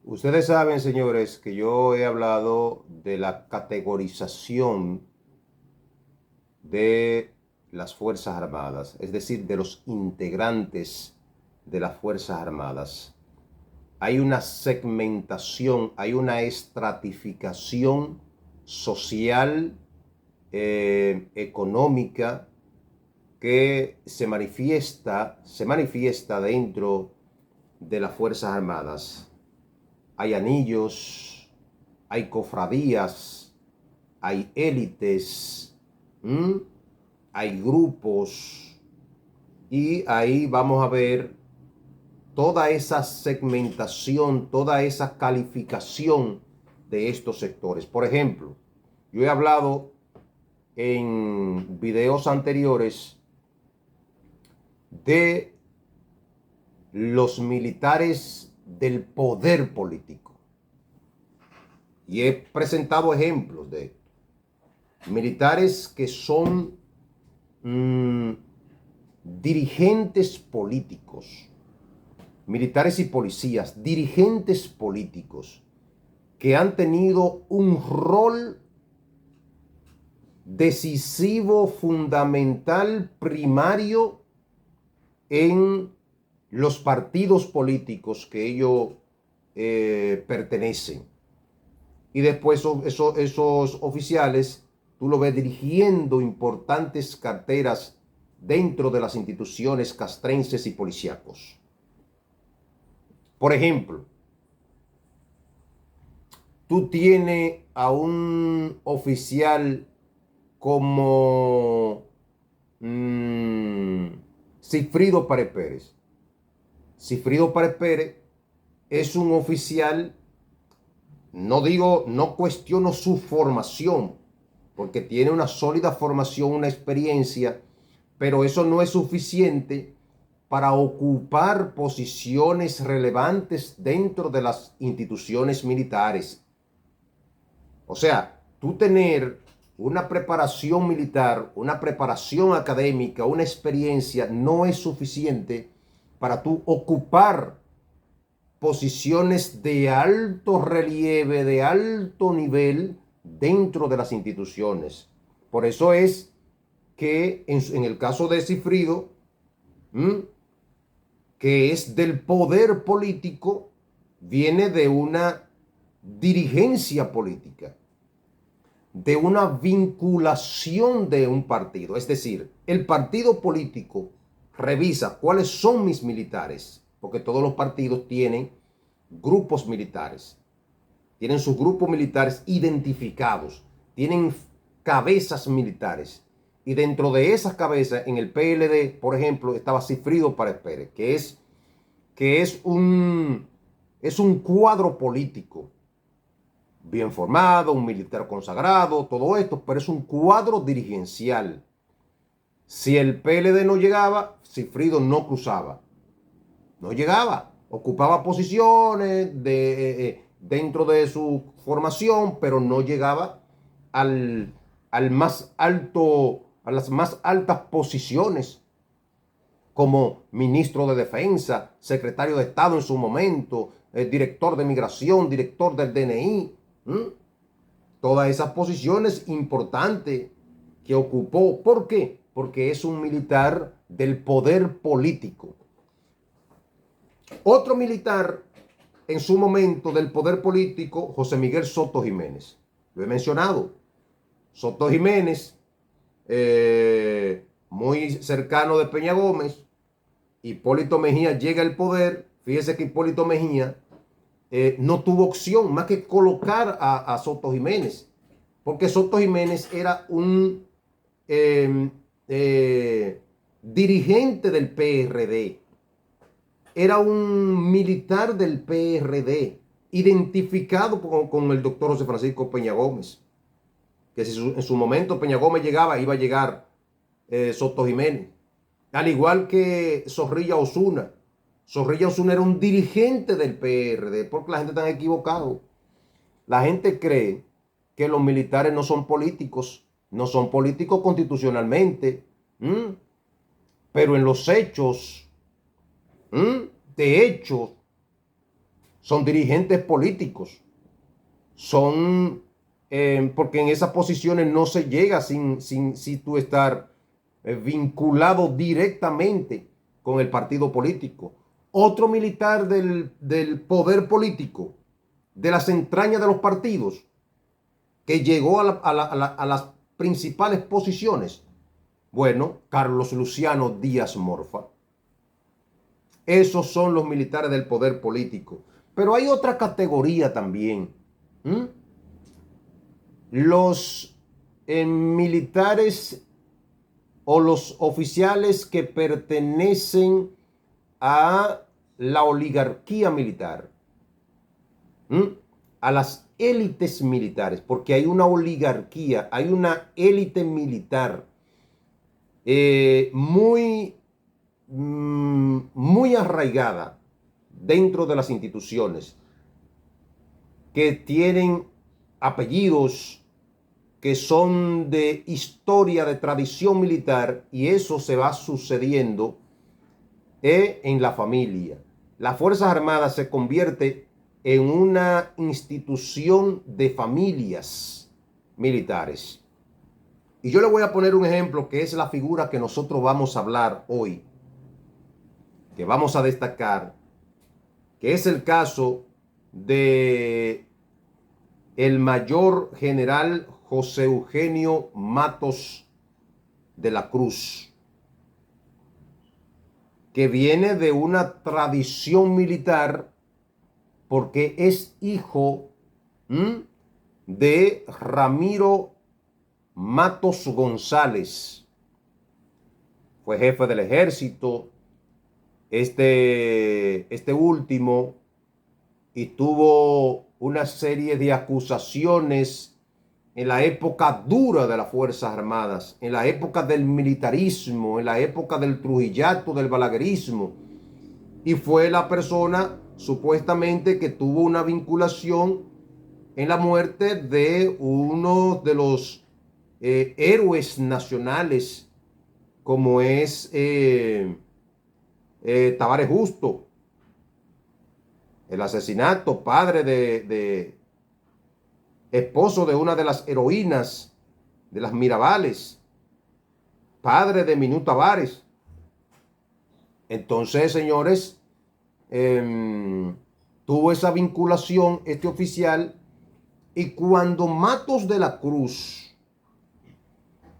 Ustedes saben, señores, que yo he hablado de la categorización de las Fuerzas Armadas, es decir, de los integrantes de las Fuerzas Armadas. Hay una segmentación, hay una estratificación social, económica, que se manifiesta dentro de las Fuerzas Armadas. Hay anillos, hay cofradías, hay élites, ¿m? Hay grupos, y ahí vamos a ver toda esa segmentación, toda esa calificación de estos sectores. Por ejemplo, yo he hablado en videos anteriores de los militares del poder político y he presentado ejemplos de militares que son mmm, dirigentes políticos, militares y policías, dirigentes políticos que han tenido un rol decisivo, fundamental, primario en los partidos políticos que ellos pertenecen. Y después esos oficiales, tú lo ves dirigiendo importantes carteras dentro de las instituciones castrenses y policíacos. Por ejemplo, tú tienes a un oficial como Cifrido Párez Pérez. Cifrido Párez Pérez es un oficial, no digo, no cuestiono su formación, porque tiene una sólida formación, una experiencia, pero eso no es suficiente para ocupar posiciones relevantes dentro de las instituciones militares. O sea, tú tener una preparación militar, una preparación académica, una experiencia, no es suficiente para tú ocupar posiciones de alto relieve, de alto nivel dentro de las instituciones. Por eso es que en el caso de Cifrido, que es del poder político, viene de una dirigencia política, de una vinculación de un partido. Es decir, el partido político revisa cuáles son mis militares, porque todos los partidos tienen grupos militares, tienen sus grupos militares identificados, tienen cabezas militares. Y dentro de esas cabezas, en el PLD, por ejemplo, estaba Cifrido Párez Pérez, que es un cuadro político bien formado, un militar consagrado, todo esto, pero es un cuadro dirigencial. Si el PLD no llegaba, Cifrido no cruzaba, no llegaba, ocupaba posiciones dentro de su formación, pero no llegaba al, al más alto, a las más altas posiciones como ministro de Defensa, secretario de Estado en su momento, director de Migración, director del DNI. Todas esas posiciones importantes que ocupó. ¿Por qué? Porque es un militar del poder político. Otro militar en su momento del poder político, José Miguel Soto Jiménez. Lo he mencionado. Soto Jiménez, muy cercano de Peña Gómez. Hipólito Mejía llega al poder. Fíjese que Hipólito Mejía no tuvo opción más que colocar a Soto Jiménez, porque Soto Jiménez era un eh, dirigente del PRD, era un militar del PRD, identificado con el doctor José Francisco Peña Gómez, que si en su momento Peña Gómez llegaba, iba a llegar Soto Jiménez, al igual que Zorrilla Osuna. Zorrilla Osuna era un dirigente del PRD, porque la gente está equivocada. La gente cree que los militares no son políticos, no son políticos constitucionalmente, ¿m? Pero en los hechos, ¿m? De hecho, son dirigentes políticos, son, porque en esas posiciones no se llega sin tú estar vinculado directamente con el partido político. Otro militar del poder político, de las entrañas de los partidos, que llegó a las principales posiciones. Bueno, Carlos Luciano Díaz Morfa. Esos son los militares del poder político. Pero hay otra categoría también. ¿Mm? Los militares o los oficiales que pertenecen a la oligarquía militar. ¿Mm? A las élites militares, porque hay una oligarquía, hay una élite militar muy arraigada dentro de las instituciones, que tienen apellidos que son de historia, de tradición militar, y eso se va sucediendo en la familia. Las Fuerzas Armadas se convierte en una institución de familias militares. Y yo le voy a poner un ejemplo que es la figura que nosotros vamos a hablar hoy, que vamos a destacar, que es el caso de el mayor general José Eugenio Matos de la Cruz, que viene de una tradición militar porque es hijo de Ramiro Matos González. Fue jefe del ejército, este último, y tuvo una serie de acusaciones en la época dura de las Fuerzas Armadas, en la época del militarismo, en la época del trujillato, del balaguerismo, y fue la persona supuestamente que tuvo una vinculación en la muerte de uno de los héroes nacionales, como es Tavares Justo, el asesinato, padre de esposo de una de las heroínas de las Mirabales, padre de Minú Tavares. Entonces, señores, tuvo esa vinculación este oficial, y cuando Matos de la Cruz,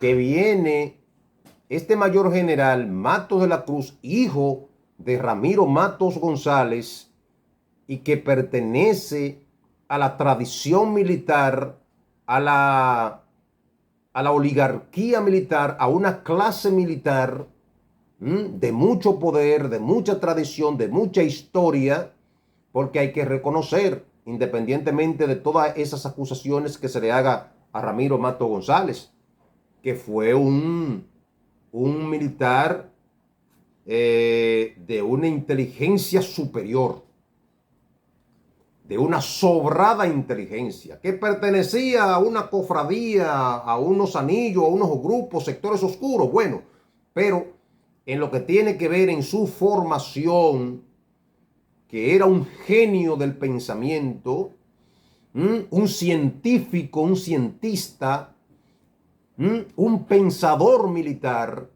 que viene este mayor general Matos de la Cruz, hijo de Ramiro Matos González, y que pertenece a la tradición militar, a la oligarquía militar, a una clase militar de mucho poder, de mucha tradición, de mucha historia, porque hay que reconocer, independientemente de todas esas acusaciones que se le haga a Ramiro Matos González, que fue un militar de una inteligencia superior, de una sobrada inteligencia, que pertenecía a una cofradía, a unos anillos, a unos grupos, sectores oscuros, bueno, pero en lo que tiene que ver en su formación, que era un genio del pensamiento, un científico, un cientista, un pensador militar,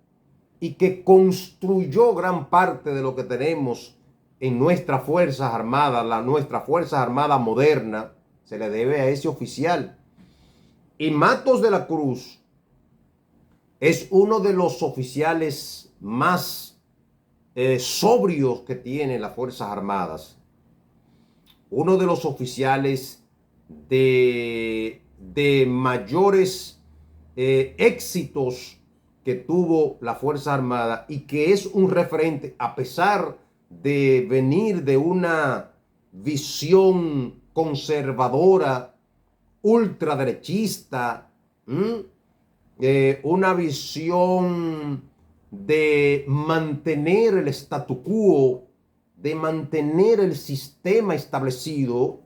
y que construyó gran parte de lo que tenemos en nuestras Fuerzas Armadas, nuestra Fuerza Armada moderna, se le debe a ese oficial. Y Matos de la Cruz es uno de los oficiales más sobrios que tienen las Fuerzas Armadas. Uno de los oficiales de mayores éxitos que tuvo la Fuerza Armada, y que es un referente a pesar de venir de una visión conservadora, ultraderechista, una visión de mantener el statu quo, de mantener el sistema establecido.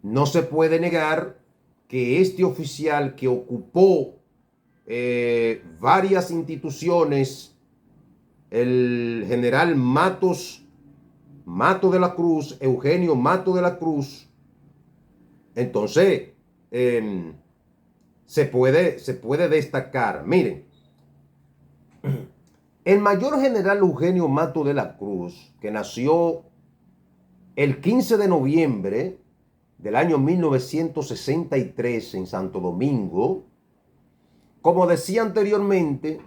No se puede negar que este oficial, que ocupó varias instituciones, el general Matos Mato de la Cruz, Eugenio Mato de la Cruz, entonces se puede destacar. Miren, el mayor general Eugenio Mato de la Cruz, que nació el 15 de noviembre del año 1963 en Santo Domingo, como decía anteriormente,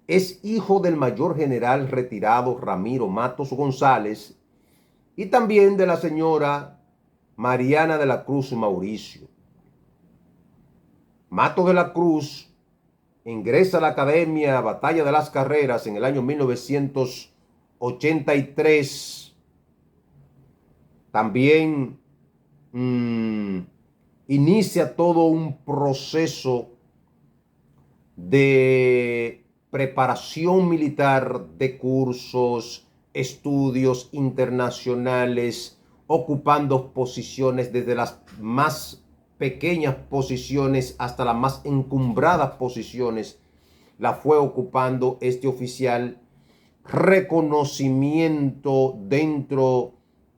es hijo del mayor general retirado Ramiro Matos González y también de la señora Mariana de la Cruz Mauricio. Mato de la Cruz ingresa a la Academia Batalla de las Carreras en el año 1983. También inicia todo un proceso de preparación militar, de cursos, estudios internacionales, ocupando posiciones desde las más pequeñas posiciones hasta las más encumbradas posiciones. La fue ocupando este oficial. Reconocimiento dentro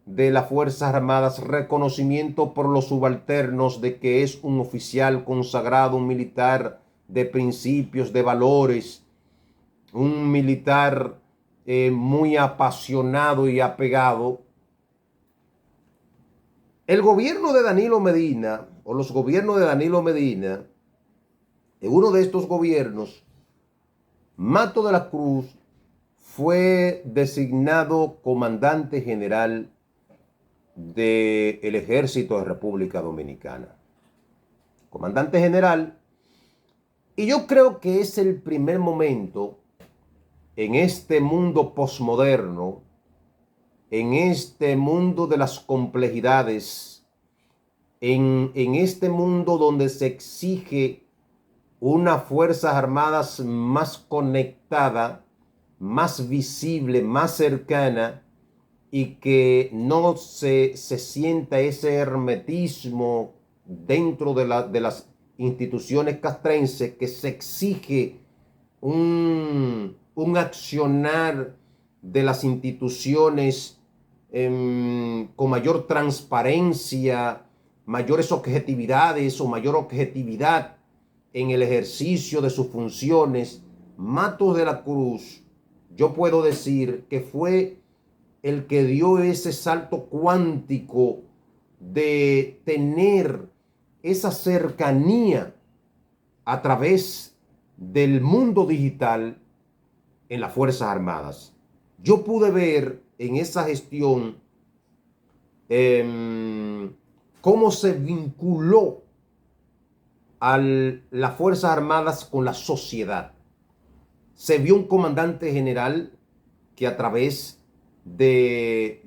de las Fuerzas Armadas, reconocimiento por los subalternos de que es un oficial consagrado, un militar de principios, de valores, un militar muy apasionado y apegado. El gobierno de Danilo Medina, o los gobiernos de Danilo Medina, en uno de estos gobiernos, Mato de la Cruz fue designado comandante general del Ejército de República Dominicana. Comandante general. Y yo creo que es el primer momento en este mundo posmoderno, en este mundo de las complejidades, en este mundo donde se exige una Fuerzas Armadas más conectada, más visible, más cercana, y que no se sienta ese hermetismo dentro de las instituciones castrenses, que se exige un accionar de las instituciones con mayor transparencia, mayores objetividades o mayor objetividad en el ejercicio de sus funciones. Matos de la Cruz, yo puedo decir que fue el que dio ese salto cuántico de tener esa cercanía a través del mundo digital en las Fuerzas Armadas. Yo pude ver en esa gestión cómo se vinculó a las Fuerzas Armadas con la sociedad. Se vio un comandante general que a través de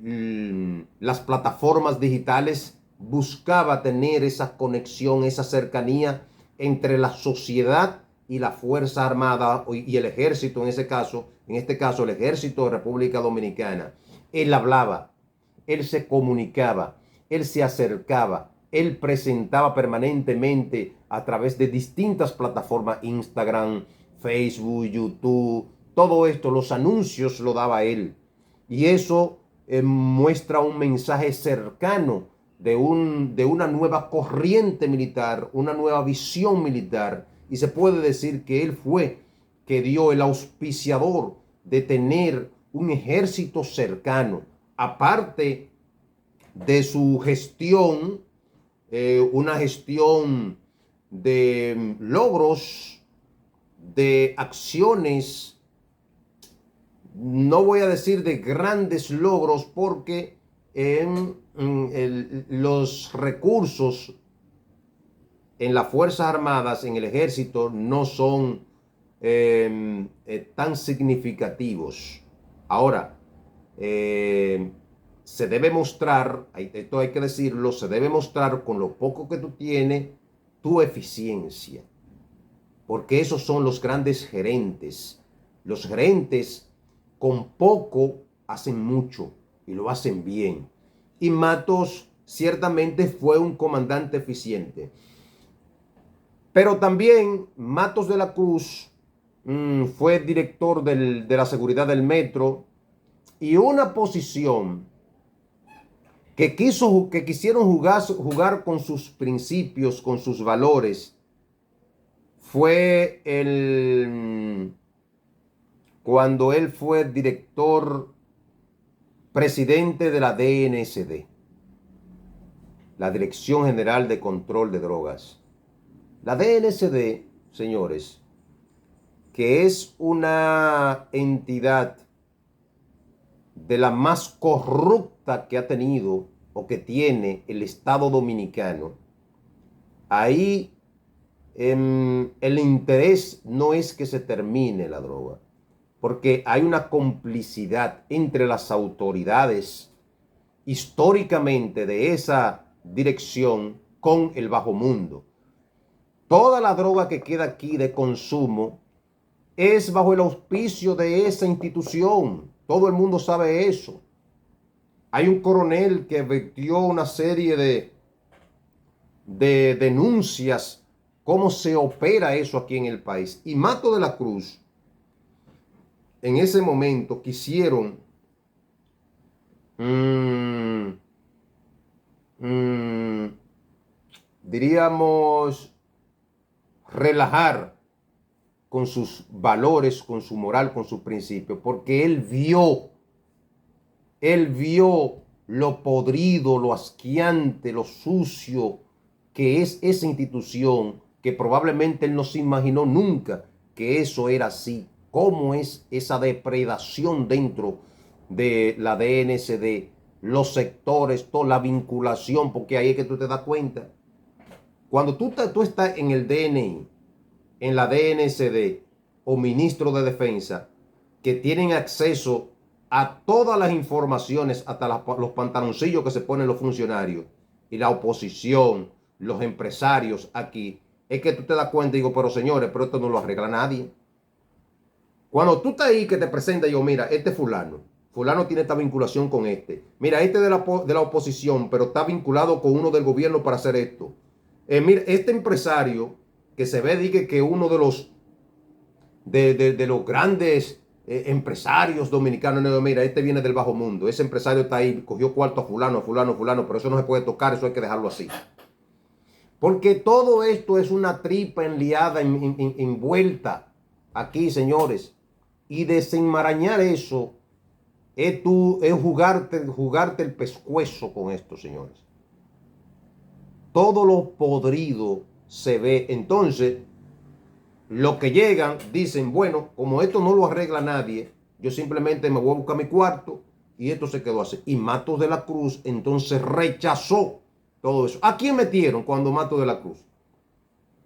las plataformas digitales buscaba tener esa conexión, esa cercanía entre la sociedad y la Fuerza Armada y el Ejército en este caso el Ejército de República Dominicana. Él hablaba, él se comunicaba, él se acercaba, él presentaba permanentemente a través de distintas plataformas, Instagram, Facebook, YouTube, todo esto, los anuncios lo daba él. Y eso muestra un mensaje cercano de una nueva corriente militar, una nueva visión militar. Y se puede decir que él fue que dio el auspiciador de tener un ejército cercano. Aparte de su gestión, una gestión de logros, de acciones, no voy a decir de grandes logros, porque los recursos en las Fuerzas Armadas, en el Ejército, no son tan significativos. Ahora, se debe mostrar, esto hay que decirlo, se debe mostrar con lo poco que tú tienes, tu eficiencia. Porque esos son los grandes gerentes. Los gerentes con poco hacen mucho y lo hacen bien. Y Matos ciertamente fue un comandante eficiente. Pero también Matos de la Cruz fue director de la seguridad del metro, y una posición que quisieron jugar con sus principios, con sus valores, fue cuando él fue director, presidente de la DNCD, la Dirección General de Control de Drogas. La DNCD, señores, que es una entidad de la más corrupta que ha tenido o que tiene el Estado Dominicano, ahí el interés no es que se termine la droga, porque hay una complicidad entre las autoridades históricamente de esa dirección con el bajo mundo. Toda la droga que queda aquí de consumo es bajo el auspicio de esa institución. Todo el mundo sabe eso. Hay un coronel que vertió una serie de denuncias, cómo se opera eso aquí en el país. Y Mato de la Cruz, en ese momento, quisieron diríamos, relajar con sus valores, con su moral, con sus principios, porque él vio lo podrido, lo asqueante, lo sucio que es esa institución, que probablemente él no se imaginó nunca que eso era así. ¿Cómo es esa depredación dentro de la DNCD? Los sectores, toda la vinculación, porque ahí es que tú te das cuenta. Cuando tú estás en el DNI, en la DNCD o ministro de Defensa, que tienen acceso a todas las informaciones, hasta los pantaloncillos que se ponen los funcionarios, y la oposición, los empresarios aquí, es que tú te das cuenta y digo, pero señores, pero esto no lo arregla nadie. Cuando tú estás ahí que te presenta, yo, mira, este fulano tiene esta vinculación con este. Mira, este de la oposición, pero está vinculado con uno del gobierno para hacer esto. Mira, este empresario que se ve, dice que uno de los grandes empresarios dominicanos, no, mira, este viene del bajo mundo. Ese empresario está ahí, cogió cuarto a fulano, pero eso no se puede tocar, eso hay que dejarlo así. Porque todo esto es una tripa enliada, envuelta aquí, señores. Y desenmarañar eso es jugarte el pescuezo con esto, señores. Todo lo podrido se ve. Entonces, los que llegan dicen, bueno, como esto no lo arregla nadie, yo simplemente me voy a buscar mi cuarto y esto se quedó así. Y Matos de la Cruz entonces rechazó todo eso. ¿A quién metieron cuando Matos de la Cruz?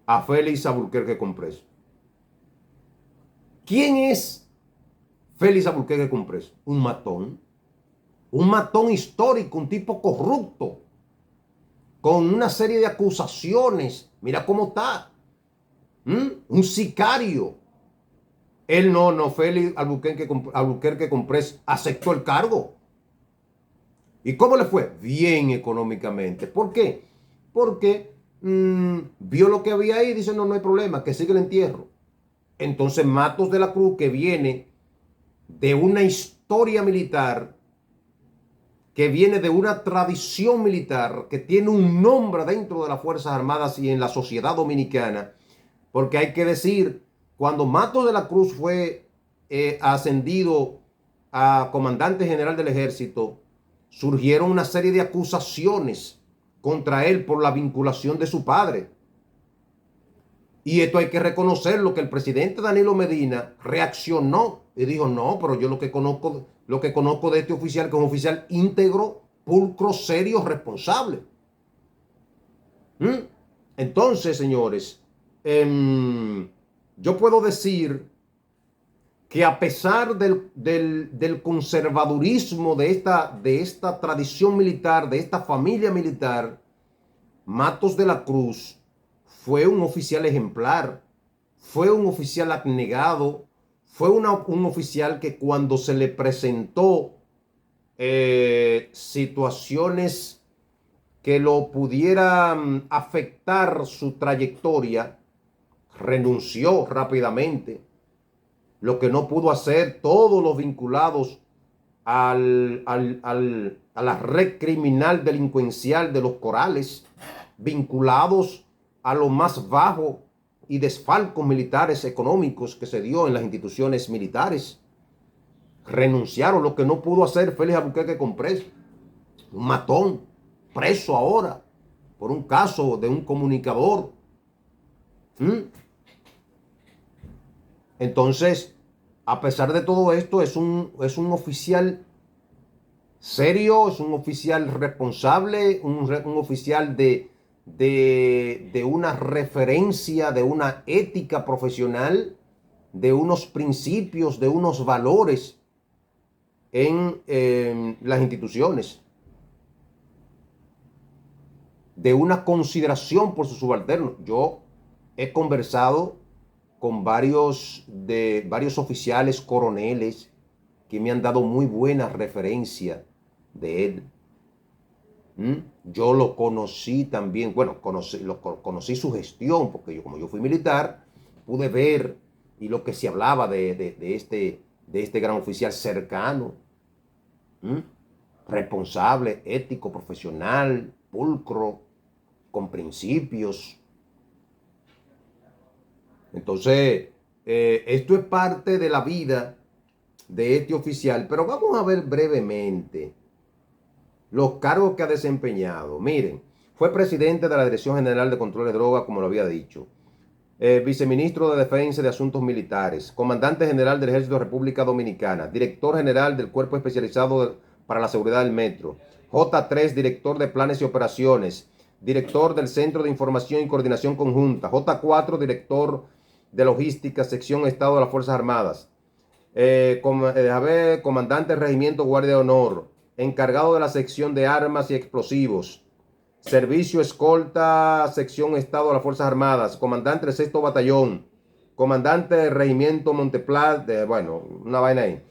A Félix Albuquerque Comprés. ¿Quién es Félix Albuquerque Comprés? Un matón histórico, un tipo corrupto, con una serie de acusaciones. Mira cómo está. Un sicario. Él no, Félix Albuquerque Comprés aceptó el cargo. ¿Y cómo le fue? Bien económicamente. ¿Por qué? Porque vio lo que había ahí y dice, no hay problema, que siga el entierro. Entonces Matos de la Cruz, que viene de una historia militar, que viene de una tradición militar, que tiene un nombre dentro de las Fuerzas Armadas y en la sociedad dominicana, porque hay que decir, cuando Matos de la Cruz fue ascendido a comandante general del ejército, surgieron una serie de acusaciones contra él por la vinculación de su padre. Y esto hay que reconocerlo, que el presidente Danilo Medina reaccionó y dijo, no, pero yo lo que conozco de este oficial, que es un oficial íntegro, pulcro, serio, responsable. Entonces, señores, yo puedo decir que a pesar del conservadurismo de esta tradición militar, de esta familia militar, Matos de la Cruz fue un oficial ejemplar, fue un oficial abnegado, fue un oficial que cuando se le presentó situaciones que lo pudieran afectar su trayectoria, renunció rápidamente. Lo que no pudo hacer todos los vinculados al a la red criminal delincuencial de los Corales, vinculados a lo más bajo y desfalcos militares económicos que se dio en las instituciones militares. Renunciaron, lo que no pudo hacer Félix Albuquerque con preso. Un matón, preso ahora, por un caso de un comunicador. Entonces, a pesar de todo esto, es un oficial serio, es un oficial responsable, un oficial de una referencia, de una ética profesional, de unos principios, de unos valores en las instituciones, de una consideración por sus subalternos. Yo he conversado con varios oficiales coroneles que me han dado muy buena referencia de él. Yo lo conocí también, bueno, conocí su gestión, porque yo, como yo fui militar, pude ver y lo que se hablaba de este gran oficial cercano, responsable, ético, profesional, pulcro, con principios. Entonces, esto es parte de la vida de este oficial, pero vamos a ver brevemente los cargos que ha desempeñado. Miren, fue presidente de la Dirección General de Control de Drogas, como lo había dicho, viceministro de Defensa y de Asuntos Militares, comandante general del Ejército de República Dominicana, director general del Cuerpo Especializado para la Seguridad del Metro, J3, director de Planes y Operaciones, director del Centro de Información y Coordinación Conjunta, J4, director de Logística, Sección Estado de las Fuerzas Armadas, comandante del Regimiento Guardia de Honor, encargado de la sección de armas y explosivos, servicio escolta, sección Estado de las Fuerzas Armadas, comandante del 6º Batallón, comandante del Regimiento Monteplat, bueno, una vaina ahí.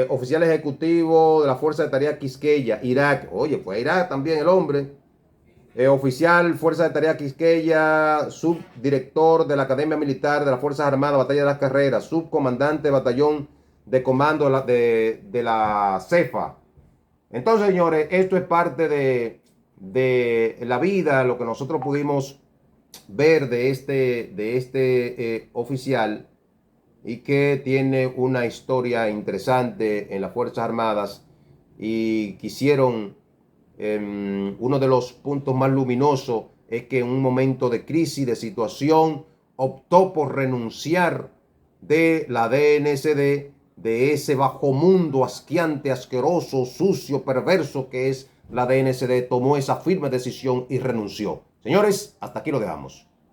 Oficial ejecutivo de la Fuerza de Tarea Quisqueya, Irak. Oye, fue a Irak también el hombre. Oficial Fuerza de Tarea Quisqueya, subdirector de la Academia Militar de las Fuerzas Armadas, Batalla de las Carreras, subcomandante de batallón de comando de la CEFA. Entonces, señores, esto es parte de la vida, lo que nosotros pudimos ver de este oficial, y que tiene una historia interesante en las Fuerzas Armadas, y quisieron, uno de los puntos más luminosos es que en un momento de crisis, de situación, optó por renunciar de la DNCD, de ese bajo mundo asqueante, asqueroso, sucio, perverso que es la DNCD. Tomó esa firme decisión y renunció. Señores, hasta aquí lo dejamos.